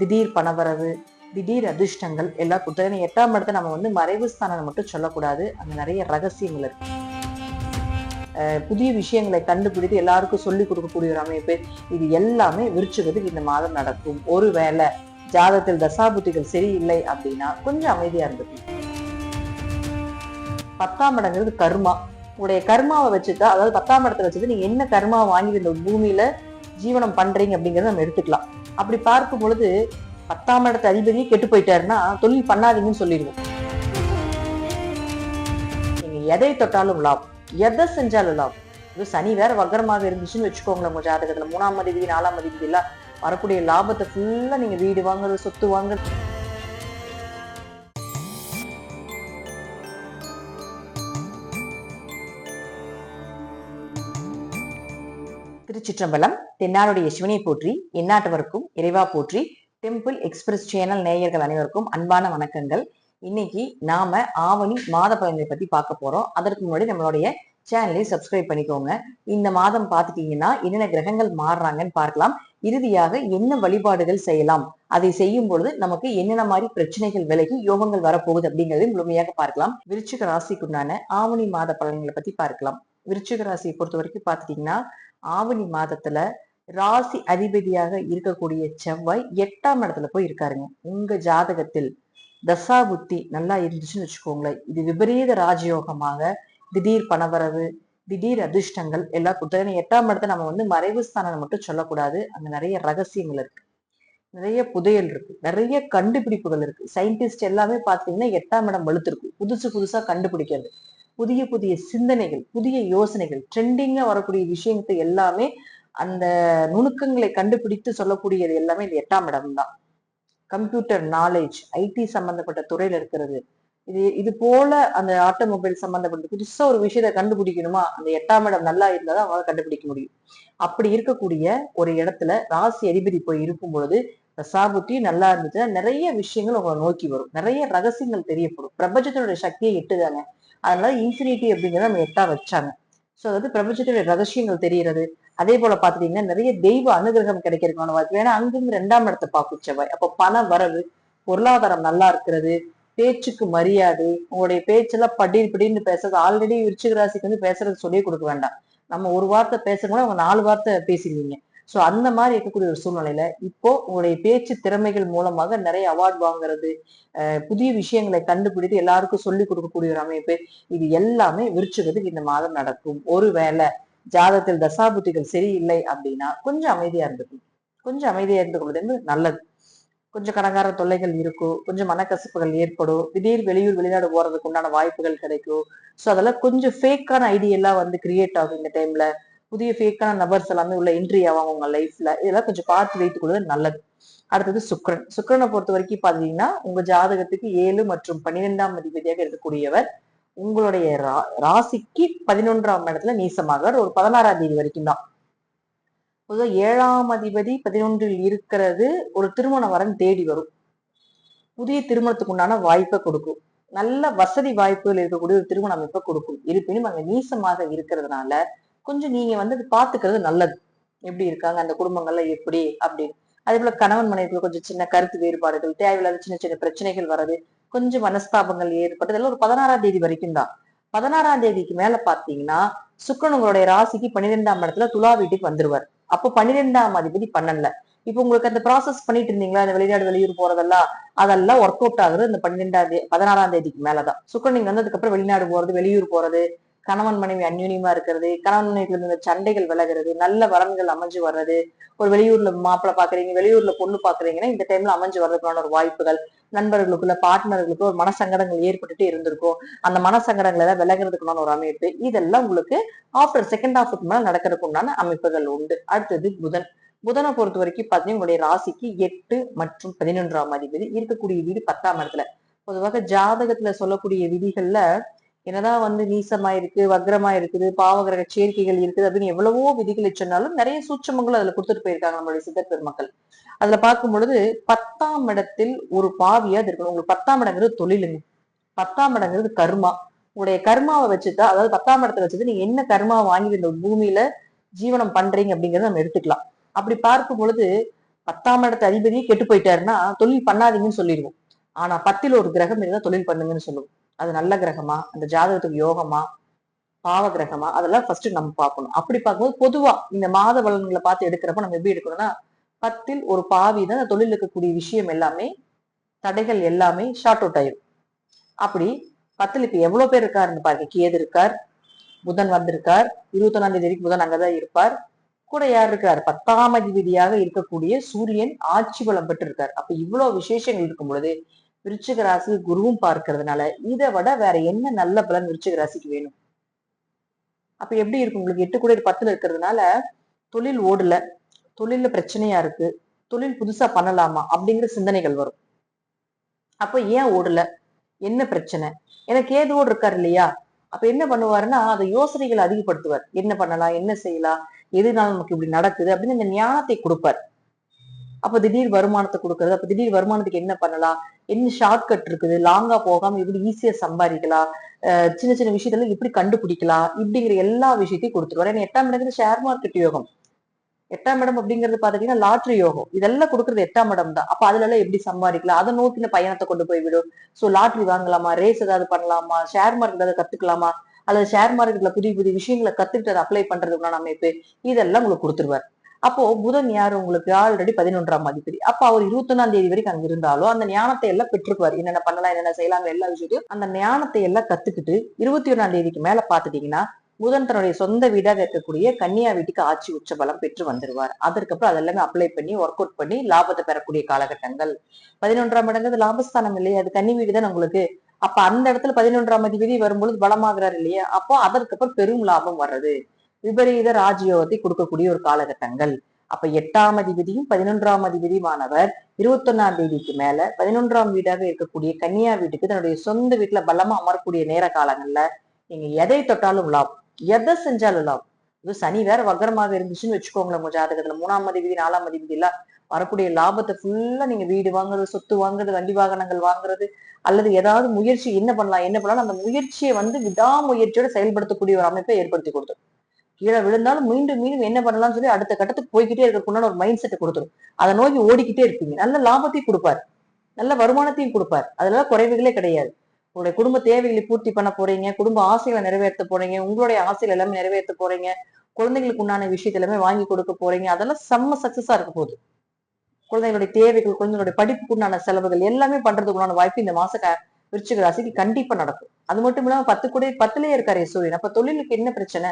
திடீர் பணவரவு, திடீர் அதிர்ஷ்டங்கள் எல்லாம் கொடுத்தது. ஏன்னா 8ஆம் இடத்தை நம்ம வந்து மறைவு ஸ்தானம் மட்டும் சொல்லக்கூடாது. அங்க நிறைய ரகசியங்கள் இருக்கு. புதிய விஷயங்களை கண்டுபிடித்து எல்லாருக்கும் சொல்லிக் கொடுக்கக்கூடிய ஒரு அமைப்பு. இது எல்லாமே விருச்சிகத்துக்கு இந்த மாதம் நடக்கும். ஒருவேளை ஜாதகத்தில் தசாபுத்திகள் சரியில்லை அப்படின்னா கொஞ்சம் அமைதியா இருந்தது. 10ஆம் இடங்கிறது கர்மா. உங்களுடைய கர்மாவை வச்சுதான், அதாவது 10ஆம் இடத்தை வச்சுட்டு நீங்க என்ன கர்மாவை வாங்கி இந்த பூமியில ஜீவனம் பண்றீங்க அப்படிங்கறத நம்ம எடுத்துக்கலாம். அப்படி பார்க்கும் பொழுது 10ஆம் இடத்து அதிபதியே கெட்டு போயிட்டாருன்னா தொழில் பண்ணாதீங்கன்னு சொல்லிடுவோம். நீங்க எதை தொட்டாலும் லாபம், எதை செஞ்சாலும் லாபம். இது சனி வேற வக்கரமாக இருந்துச்சுன்னு வச்சுக்கோங்களேன். உங்க ஜாதகத்துல 3ஆம் அதிபதி 4ஆம் அதிபதி எல்லாம் வரக்கூடிய லாபத்தை ஃபுல்லா நீங்க வீடு வாங்குறது, சொத்து வாங்குறது. திருச்சிற்றம்பலம். தென்னாடுடைய சிவனை போற்றி, எந்நாட்டவருக்கும் இறைவா போற்றி. டெம்பிள் எக்ஸ்பிரஸ் சேனல் நேயர்கள் அனைவருக்கும் அன்பான வணக்கங்கள். இன்னைக்கு நாம ஆவணி மாத பலன்களை பத்தி பார்க்க போறோம். அதற்கு முன்னாடி நம்மளுடைய சேனலை சப்ஸ்கிரைப் பண்ணிக்கோங்க. இந்த மாதம் பார்த்துட்டீங்கன்னா என்னென்ன கிரகங்கள் மாறுறாங்கன்னு பார்க்கலாம். இறுதியாக என்ன வழிபாடுகள் செய்யலாம், அதை செய்யும் பொழுது நமக்கு என்னென்ன மாதிரி பிரச்சனைகள் விலகி யோகங்கள் வரப்போகுது அப்படிங்கறதை முழுமையாக பார்க்கலாம். விருச்சிக ராசிக்குண்டான ஆவணி மாத பலன்களை பத்தி பார்க்கலாம். விருச்சிக ராசியை பொறுத்த வரைக்கும் பார்த்துட்டீங்கன்னா ஆவணி மாதத்துல ராசி அதிபதியாக இருக்கக்கூடிய செவ்வாய் 8ஆம் இடத்துல போய் இருக்காருங்க. உங்க ஜாதகத்தில் தசாபுத்தி நல்லா இருந்துச்சுன்னு வச்சுக்கோங்களேன், இது விபரீத ராஜயோகமாக திடீர் பணவரவு, திடீர் அதிர்ஷ்டங்கள் எல்லாம் கொடுத்தது. ஏன்னா 8ஆம் இடத்தை நம்ம வந்து மறைவு ஸ்தானம் மட்டும் சொல்லக்கூடாது. அங்க நிறைய ரகசியங்கள் இருக்கு, நிறைய புதையல் இருக்கு, நிறைய கண்டுபிடிப்புகள் இருக்கு. சயின்டிஸ்ட் எல்லாமே பாத்தீங்கன்னா 8ஆம் இடம் வலுத்திருக்கு. புதுசா கண்டுபிடிக்கிறது, புதிய புதிய சிந்தனைகள், புதிய யோசனைகள், ட்ரெண்டிங்கா வரக்கூடிய விஷயத்தை எல்லாமே, அந்த நுணுக்கங்களை கண்டுபிடித்து சொல்லக்கூடியது எல்லாமே இந்த 8ஆம் இடம் தான். கம்ப்யூட்டர் நாலேஜ், ஐடி சம்பந்தப்பட்ட துறையில இருக்கிறது, இது போல அந்த ஆட்டோமொபைல் சம்பந்தப்பட்ட புதுசா ஒரு விஷயத்தை கண்டுபிடிக்கணுமா, அந்த 8ஆம் இடம் நல்லா இருந்தாதான் அவங்களால கண்டுபிடிக்க முடியும். அப்படி இருக்கக்கூடிய ஒரு இடத்துல ராசி அதிபதி போய் இருக்கும் பொழுது தசாபுத்தி நல்லா இருந்துச்சுன்னா நிறைய விஷயங்கள் உங்களை நோக்கி வரும், நிறைய ரகசியங்கள் தெரியப்படும். பிரபஞ்சத்தினுடைய சக்தியை எட்டுதாங்க. அதனால இன்ஃபினிட்டி அப்படிங்கிறத நம்ம 8ஆ வச்சாங்க. சோ அதாவது பிரபஞ்சத்துடைய ரகசியங்கள் தெரியறது. அதே போல பாத்துட்டீங்கன்னா நிறைய தெய்வ அனுகிரகம் கிடைக்கிறதுக்கான வாய்ப்பு. ஏன்னா அங்கிருந்து 2ஆம் இடத்தை பார்க்கும் செவ்வாய். அப்ப பண வரவு, பொருளாதாரம் நல்லா இருக்கிறது, பேச்சுக்கு மரியாதை, உங்களுடைய பேச்செல்லாம் படின்னு பேசுறது. ஆல்ரெடி விருச்சிக ராசிக்கு வந்து பேசுறது சொல்லியே கொடுக்க வேண்டாம். நம்ம ஒரு வார்த்தை பேசுறோம்னா அவங்க 4 வார்த்தை பேசிடுவீங்க. சோ அந்த மாதிரி இருக்கக்கூடிய ஒரு சூழ்நிலையில இப்போ உங்களுடைய பேச்சு திறமைகள் மூலமாக நிறைய அவார்டு வாங்குறது, புதிய விஷயங்களை கண்டுபிடித்து எல்லாருக்கும் சொல்லி கொடுக்கக்கூடிய ஒரு அமைப்பு. இது எல்லாமே விருச்சிகத்துக்கு இந்த மாதம் நடக்கும். ஒருவேளை ஜாதகத்தில் தசாபுத்திகள் சரியில்லை அப்படின்னா கொஞ்சம் அமைதியா இருந்துக்கும். கொஞ்சம் அமைதியா இருந்து கொள்வது நல்லது. கொஞ்சம் கடங்கார தொல்லைகள் இருக்கும், கொஞ்சம் மனக்கசப்புகள் ஏற்படும், திடீர் வெளியூர் வெளிநாடு போறதுக்கு உண்டான வாய்ப்புகள் கிடைக்கும். சோ அதெல்லாம் கொஞ்சம் ஃபேக்கான ஐடியா எல்லாம் வந்து கிரியேட் ஆகும் இந்த டைம்ல. புதிய ஃபேக்கான நபர்ஸ் எல்லாமே உள்ள என்ட்ரி ஆவாங்க உங்க லைஃப்ல. இதெல்லாம் கொஞ்சம் பார்த்து வைத்துக் கொள்வது நல்லது. அடுத்தது சுக்கிரன். சுக்கிரனை பொறுத்த வரைக்கும் பாத்தீங்கன்னா உங்க ஜாதகத்துக்கு 7 மற்றும் 12ஆம் அதிபதியாக இருக்கக்கூடியவர் உங்களுடைய ராசிக்கு 11ஆம் இடத்துல நீசமாக ஒரு 16ஆம் தேதி வரைக்கும் தான். பொதுவாக 7ஆம் அதிபதி 11இல் இருக்கிறது ஒரு திருமண வரன் தேடி வரும், புதிய திருமணத்துக்கு உண்டான வாய்ப்பை கொடுக்கும், நல்ல வசதி வாய்ப்புகள் இருக்கக்கூடிய ஒரு திருமண அமைப்பை கொடுக்கும். இருப்பினும் அங்க நீசமாக இருக்கிறதுனால கொஞ்சம் நீங்க வந்து அது பாத்துக்கிறது நல்லது. எப்படி இருக்காங்க அந்த குடும்பங்கள்ல எப்படி அப்படின்னு. அதே போல கணவன் மனைவிக்குள்ள கொஞ்சம் சின்ன கருத்து வேறுபாடுகள், தேவையில்லாத சின்ன சின்ன பிரச்சனைகள் வர்றது, கொஞ்சம் மனஸ்தாபங்கள் ஏற்பட்டது எல்லாம் ஒரு 16ஆம் தேதி வரைக்கும் தான். 16ஆம் தேதிக்கு மேல பாத்தீங்கன்னா சுக்கிரன் உங்களுடைய ராசிக்கு 12ஆம் இடத்துல துலா வீட்டுக்கு வந்துருவார். அப்போ 12ஆம் அதிபதி 12ல. இப்ப உங்களுக்கு அந்த ப்ராசஸ் பண்ணிட்டு இருந்தீங்களா, அந்த வெளிநாடு வெளியூர் போறதெல்லாம், அதெல்லாம் ஒர்க் அவுட் ஆகுறது இந்த 16ஆம் தேதிக்கு மேலதான். சுக்கிரன் நீங்க வந்ததுக்கு அப்புறம் வெளிநாடு போறது, வெளியூர் போறது, கணவன் மனைவி அந்யூன்யமா இருக்கிறது, கணவன் மனைவிக்குள்ள இருந்த சண்டைகள் விலகிறது, நல்ல வரன்கள் அமைஞ்சு வர்றது, ஒரு வெளியூர்ல மாப்பிள்ளை பாக்குறீங்க, வெளியூர்ல பொண்ணு பாக்குறீங்கன்னா இந்த டைம்ல அமைஞ்சு வர்றதுக்கான ஒரு வாய்ப்புகள், நண்பர்களுக்குள்ள பார்ட்னர்களுக்கு ஒரு மனசங்கடங்கள் ஏற்பட்டுட்டு இருந்திருக்கும். அந்த மனசங்கடங்கள் எல்லாம் விலகிறதுக்குண்டான ஒரு அமைப்பு. இதெல்லாம் உங்களுக்கு ஆஃப்டர் செகண்ட் ஹாஃபுக்கு மேல நடக்கிறதுக்கு உண்டான அமைப்புகள் உண்டு. அடுத்தது புதன். புதனை பொறுத்த வரைக்கும் பாத்தீங்கன்னா உங்களுடைய ராசிக்கு 8 மற்றும் 11ஆம் அதிபதி இருக்கக்கூடிய வீடு 10ஆம் இடத்துல. பொதுவாக ஜாதகத்துல சொல்லக்கூடிய விதிகள்ல என்னதான் வந்து நீசமா இருக்கு, வக்ரமா இருக்குது, பாவகிரக சேர்க்கைகள் இருக்குது அப்படின்னு எவ்வளவோ விதிகளை சொன்னாலும் நிறைய சூட்சமங்களும் அதுல கொடுத்துட்டு போயிருக்காங்க நம்மளுடைய சித்தர் பெருமக்கள். அதுல பார்க்கும் பொழுது 10ஆம் இடத்தில் ஒரு பாவியா இருக்கணும். உங்களுக்கு 10ஆம் இடங்கிறது தொழிலுங்க, 10ஆம் இடங்கிறது கர்மா. உங்களுடைய கர்மாவை வச்சுதான், அதாவது 10ஆம் இடத்தை வச்சுட்டு நீங்க என்ன கர்மாவை வாங்கி இந்த பூமியில ஜீவனம் பண்றீங்க அப்படிங்கறத நம்ம எடுத்துக்கலாம். அப்படி பார்க்கும் பொழுது 10ஆம் இடத்து அதிபதியே கெட்டு போயிட்டாருன்னா தொழில் பண்ணாதீங்கன்னு சொல்லிடுவோம். ஆனா 10ல் ஒரு கிரகம் இருந்தா தொழில் பண்ணுங்கன்னு சொல்லுவோம். அது நல்ல கிரகமா, அந்த ஜாதகத்துக்கு யோகமா, பாவ கிரகமா, அதெல்லாம் ஃபர்ஸ்ட் நம்ம பார்க்கணும். அப்படி பார்க்கும்போது பொதுவா இந்த மாத பலன்களை பார்த்து எடுக்கிறப்ப நம்ம எப்படி எடுக்கணும்னா 10ல் ஒரு பாவி தான் அந்த தொழில் இருக்கக்கூடிய விஷயம் எல்லாமே, தடைகள் எல்லாமே ஷார்ட் அவுட் ஆயிரும். அப்படி 10ல் இப்ப எவ்வளவு பேர் இருக்காருன்னு பாருங்க. கேது இருக்கார், புதன் வந்திருக்கார், 21ஆம் தேதி வரைக்கும் புதன் அங்கதான் இருப்பார். கூட யார் இருக்கார்? 10ஆம் அதிபதியாக இருக்கக்கூடிய சூரியன் ஆட்சி பலம் பெற்று இருக்கார். அப்ப இவ்வளவு விசேஷங்கள் இருக்கும் பொழுது விருச்சிக ராசி குருவும் பார்க்கறதுனால இதை விட வேற என்ன நல்ல பலன் விருச்சிக ராசிக்கு வேணும்? அப்ப எப்படி இருக்கும் உங்களுக்கு? 8 கூட 10ல இருக்கிறதுனால தொழில் ஓடல, தொழில்ல பிரச்சனையா இருக்கு, தொழில் புதுசா பண்ணலாமா அப்படிங்கிற சிந்தனைகள் வரும். அப்ப ஏன் ஓடல, என்ன பிரச்சனை? எனக்கு கேதுவோடு இருக்காரு இல்லையா? அப்ப என்ன பண்ணுவாருன்னா அதை யோசனைகளை அதிகப்படுத்துவார். என்ன பண்ணலாம், என்ன செய்யலாம், எதுனால நமக்கு இப்படி நடக்குது அப்படின்னு இந்த ஞானத்தை கொடுப்பார். அப்ப திடீர் வருமானத்தை கொடுக்கறது. அப்ப திடீர் வருமானத்துக்கு என்ன பண்ணலாம், என்ன ஷார்ட்கட் இருக்குது, லாங்கா போகாம எப்படி ஈஸியா சம்பாதிக்கலாம், சின்ன சின்ன விஷயத்துல எப்படி கண்டுபிடிக்கலாம், இப்படிங்கிற எல்லா விஷயத்தையும் கொடுத்துருவாரு. ஏன்னா 8ஆம் இடத்துல ஷேர் மார்க்கெட் யோகம், 8ஆம் இடம் அப்படிங்கிறது பாத்தீங்கன்னா லாட்ரி யோகம், இதெல்லாம் கொடுக்கறது 8ஆம் இடம் தான். அப்ப அதுல எல்லாம் எப்படி சம்பாதிக்கலாம், அதை நோக்கின பயணத்தை கொண்டு போய் விடும். சோ லாட்ரி வாங்கலாமா, ரேஸ் ஏதாவது பண்ணலாமா, ஷேர் மார்க்கெட் ஏதாவது கத்துக்கலாமா, அல்லது ஷேர் மார்க்கெட்ல புதிய புதிய விஷயங்களை கத்துக்கிட்டு அதை அப்ளை பண்றதுக்கான அமைப்பு, இதெல்லாம் உங்களுக்கு கொடுத்துருவார். அப்போ புதன் யாரு உங்களுக்கு? ஆல்ரெடி 11ஆம் அதிபதி. அப்ப அவர் 21ஆம் தேதி வரைக்கும் அங்க இருந்தாலும் அந்த ஞானத்தை எல்லாம் பெற்றுக்குவார். என்னென்ன பண்ணலாம், என்னென்ன செய்யலாம், எல்லா விஷயத்தையும் அந்த ஞானத்தை எல்லாம் கத்துக்கிட்டு 21ஆம் தேதிக்கு மேல பாத்துட்டீங்கன்னா புதன் தன்னுடைய சொந்த வீடாக இருக்கக்கூடிய கன்னியா வீட்டுக்கு ஆட்சி உச்ச பலம் பெற்று வந்துருவார். அதற்கப்புறம் அதெல்லாமே அப்ளை பண்ணி ஒர்க் அவுட் பண்ணி லாபத்தை பெறக்கூடிய காலகட்டங்கள். 11ஆம் இடங்கிறது லாபஸ்தானம் இல்லையா? அது கன்னி வீடு தான் உங்களுக்கு. அப்ப அந்த இடத்துல 11ஆம் அதிபதி வரும்பொழுது பலமாகிறார் இல்லையா? அப்போ அதற்கப்புறம் பெரும் லாபம் வர்றது, விபரீத ராஜயோகத்தை கொடுக்கக்கூடிய ஒரு காலகட்டங்கள். அப்ப 8ஆம் அதிபதியும் 11ஆம் அதிபதியுமானவர் 21ஆம் தேதிக்கு மேல 11ஆம் வீடாக இருக்கக்கூடிய கன்னியா வீட்டுக்கு தன்னுடைய சொந்த வீட்டுல பலமா அமரக்கூடிய நேர காலங்கள்ல நீங்க எதை தொட்டாலும் லாபம், எதை செஞ்சாலும் லாபம். இது சனி வேற வக்கரமாக இருந்துச்சுன்னு வச்சுக்கோங்களேன், உங்க ஜாதகத்துல 3ஆம் அதிபதி 4ஆம் அதிபதி எல்லாம் வரக்கூடிய லாபத்தை ஃபுல்லா நீங்க வீடு வாங்குறது, சொத்து வாங்குறது, வண்டி வாகனங்கள் வாங்குறது, அல்லது ஏதாவது முயற்சி என்ன பண்ணலாம் என்ன பண்ணலாம் அந்த முயற்சியை விடாமுயற்சியோட செயல்படுத்தக்கூடிய ஒரு அமைப்பை ஏற்படுத்தி கொடுத்துரும். கீழே விழுந்தாலும் மீண்டும் மீண்டும் என்ன பண்ணலாம்னு சொல்லி அடுத்த கட்டத்துக்கு போய்கிட்டே இருக்கிறதுக்குண்டான ஒரு மைண்ட் செட்டை கொடுத்துரும். அதை நோக்கி ஓடிக்கிட்டே இருப்பீங்க. நல்ல லாபத்தையும் கொடுப்பாரு, நல்ல வருமானத்தையும் கொடுப்பார். அதுல குறைவுகளே கிடையாது. உங்களுடைய குடும்ப தேவைகளை பூர்த்தி பண்ண போறீங்க, குடும்ப ஆசைகளை நிறைவேற்ற போறீங்க, உங்களுடைய ஆசைகள் எல்லாமே நிறைவேற்ற போறீங்க, குழந்தைகளுக்கு உண்டான விஷயத்த எல்லாமே வாங்கி கொடுக்க போறீங்க. அதெல்லாம் செம்ம சக்சஸா இருக்க போகுது. குழந்தைகளுடைய தேவைகள், குழந்தைகளுடைய படிப்புக்கு உண்டான செலவுகள் எல்லாமே பண்றதுக்கு உண்டான வாய்ப்பு இந்த மாச விருச்சிக ராசிக்கு கண்டிப்பா நடக்கும். அது மட்டும் இல்லாம 10 இருக்காரு சூரியன். அப்ப தொழிலுக்கு என்ன பிரச்சனை?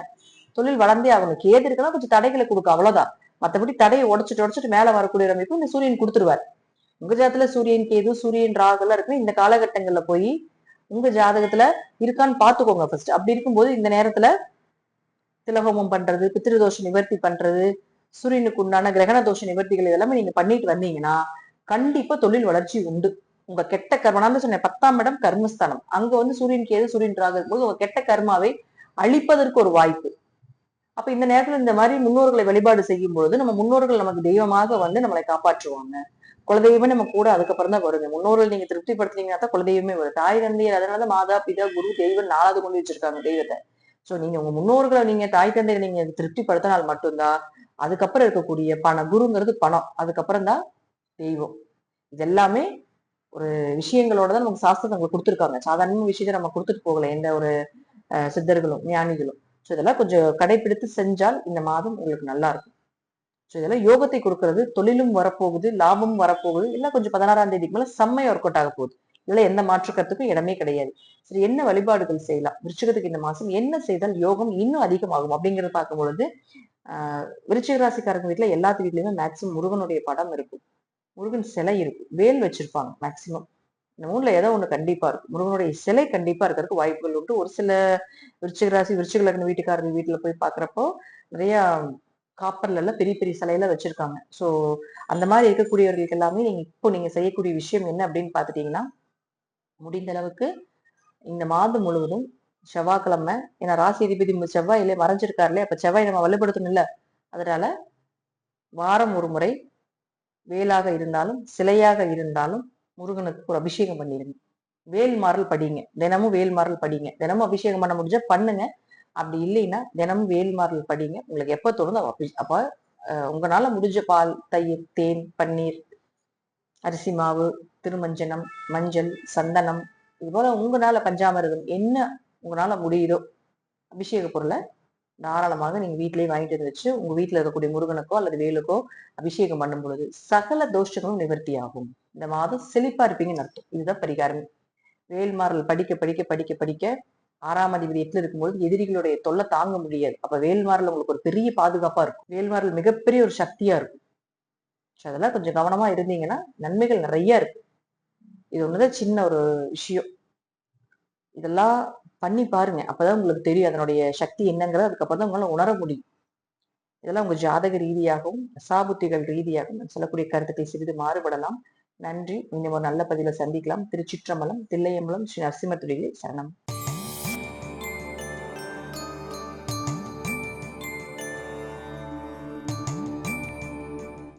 தொழில் வளர்ந்தே ஆகணும். கேது இருக்கலாம் கொஞ்சம் தடைகளை கொடுக்கும், அவ்வளவுதான். மத்தபடி தடையை உடைச்சிட்டு மேல வரக்கூடிய அமைப்பு இந்த சூரியன் கொடுத்துருவார். உங்க ஜாதகத்துல சூரியன் கேது, சூரியன் ராகுலாம் இருக்கு. இந்த காலகட்டங்கள்ல போய் உங்க ஜாதகத்துல இருக்கான்னு பாத்துக்கோங்க ஃபர்ஸ்ட். அப்படி இருக்கும்போது இந்த நேரத்துல திலகோமம் பண்றது, பித்திருதோஷ நிவர்த்தி பண்றது, சூரியனுக்கு உண்டான கிரகண தோஷ நிவர்த்திகள் இதெல்லாமே நீங்க பண்ணிட்டு வந்தீங்கன்னா கண்டிப்பா தொழில் வளர்ச்சி உண்டு. உங்க கெட்ட கர்ம, நான் சொன்னேன் 10ஆம் இடம் கர்மஸ்தானம், அங்க சூரியன் கேது சூரியன் ராகு இருக்கும்போது உங்க கெட்ட கர்மாவை அழிப்பதற்கு ஒரு வாய்ப்பு. அப்ப இந்த நேரத்துல இந்த மாதிரி முன்னோர்களை வழிபாடு செய்யும் பொழுது நம்ம முன்னோர்கள் நமக்கு தெய்வமாக நம்மளை காப்பாற்றுவாங்க. குலதெய்வமே நம்ம கூட அதுக்கப்புறம் தான் வருங்க. முன்னோர்கள் நீங்க திருப்திப்படுத்துனீங்கன்னா தான் குலதெய்வமே வரும். தாய் தந்தையர் அதனால மாதா பிதா குரு தெய்வம் 4வது கொண்டு வச்சிருக்காங்க தெய்வத்தை. சோ நீங்க உங்க முன்னோர்களை நீங்க தாய் தந்தையை நீங்க திருப்திப்படுத்தினால் மட்டும்தான் அதுக்கப்புறம் இருக்கக்கூடிய பணம், குருங்கிறது பணம், அதுக்கப்புறம் தான் தெய்வம். இது எல்லாமே ஒரு விஷயங்களோட தான் நமக்கு சாஸ்திரத்தை நமக்கு கொடுத்துருக்காங்க. சாதாரண விஷயத்த நம்ம கொடுத்துட்டு போகல எந்த ஒரு சித்தர்களும் ஞானிகளும். ஸோ இதெல்லாம் கொஞ்சம் கடைபிடித்து செஞ்சால் இந்த மாதம் உங்களுக்கு நல்லா இருக்கும். ஸோ இதெல்லாம் யோகத்தை கொடுக்கறது. தொழிலும் வரப்போகுது, லாபமும் வரப்போகுது. எல்லாம் கொஞ்சம் 16ஆம் தேதிக்கு மேல செம்மையா ஒர்க் அவுட் ஆக போகுது. இதுல எந்த மாற்றுக்கத்துக்கும் இடமே கிடையாது. சரி, என்ன வழிபாடுகள் செய்யலாம் விருச்சிகத்துக்கு இந்த மாசம், என்ன செய்தால் யோகம் இன்னும் அதிகமாகும் அப்படிங்கறத பார்க்கும் பொழுது விருச்சிக ராசிக்காரங்க வீட்டுல எல்லாத்து வீட்லயுமே மேக்சிமம் முருகனுடைய படம் இருக்கும், முருகன் சிலை இருக்கும், வேல் வச்சிருப்பாங்க மேக்சிமம். இந்த மூணுல ஏதோ ஒண்ணு கண்டிப்பா இருக்கும். முருகனுடைய சிலை கண்டிப்பா இருக்கிறதுக்கு வாய்ப்புகள் உண்டு. ஒரு சில விருச்சிக ராசி விருச்சிக லக்ன வீட்டுக்காரர்கள் வீட்டுல போய் பாக்குறப்போ நிறைய காப்பர்ல எல்லாம் பெரிய பெரிய சிலையில வச்சிருக்காங்க. சோ அந்த மாதிரி இருக்கக்கூடியவர்களுக்கு எல்லாமே நீங்க செய்யக்கூடிய விஷயம் என்ன அப்படின்னு பாத்துட்டீங்கன்னா, முடிந்த அளவுக்கு இந்த மாதம் முழுவதும் செவ்வாய்க்கிழமை, ஏன்னா ராசி அதிபதி செவ்வாயிலே மறைஞ்சிருக்காருலே, அப்ப செவ்வாய் நம்ம வலுப்படுத்தணும் இல்ல, அதனால வாரம் ஒரு முறை வேலாக இருந்தாலும் சிலையாக இருந்தாலும் முருகனுக்கு ஒரு அபிஷேகம் பண்ணிடுங்க. வேல் மாறல் படிங்க, தினமும் வேல் மாறல் படிங்க. தினமும் அபிஷேகம் பண்ண முடிஞ்சா பண்ணுங்க, அப்படி இல்லைன்னா தினமும் வேல் மாறல் படிங்க. உங்களுக்கு எப்ப தோணுதோ அப்ப உங்களால முடிஞ்ச பால், தயிர், தேன், பன்னீர், அரிசி மாவு, திருமஞ்சனம், மஞ்சள், சந்தனம், இது போல உங்களால பஞ்சாமிர்தம் என்ன உங்களால முடியுதோ அபிஷேக பொருளை தாராளமாக நீங்க வீட்டிலேயே வாங்கிட்டு வந்து வச்சு உங்க வீட்டுல இருக்கக்கூடிய முருகனுக்கோ அல்லது வேலுக்கோ அபிஷேகம் பண்ணும் பொழுது சகல தோஷங்களும் நிவர்த்தி ஆகும். இந்த மாதம் செழிப்பா இருப்பீங்கன்னு அர்த்தம். இதுதான் பரிகாரம். வேல்மாறல் படிக்க படிக்க படிக்க படிக்க 6ஆம் அதிபதி 8ல இருக்கும்போது எதிரிகளுடைய தொல்லை தாங்க முடியாது. அப்ப வேல்மாறல் உங்களுக்கு ஒரு பெரிய பாதுகாப்பா இருக்கும். வேல்மாறல் மிகப்பெரிய ஒரு சக்தியா இருக்கும். அதெல்லாம் கொஞ்சம் கவனமா இருந்தீங்கன்னா நன்மைகள் நிறைய இருக்கு. இது ஒண்ணுதான் சின்ன ஒரு விஷயம். இதெல்லாம் பண்ணி பாருங்க. அப்பதான் உங்களுக்கு தெரியும் அதனுடைய சக்தி என்னங்கிறது. அதுக்கப்புறம் தான் உங்களால உணர முடியும். இதெல்லாம் உங்க ஜாதக ரீதியாகவும் தசாபுத்திகள் ரீதியாகவும் நான் சொல்லக்கூடிய கருத்துக்கள் சிறிது மாறுபடலாம். நன்றி. இன்னும் ஒரு நல்ல பதில சந்திக்கலாம். திருச்சிற்றம்பலம், தில்லையம்பலம், ஸ்ரீ நரசிம்ம துடிகளை சரணம்.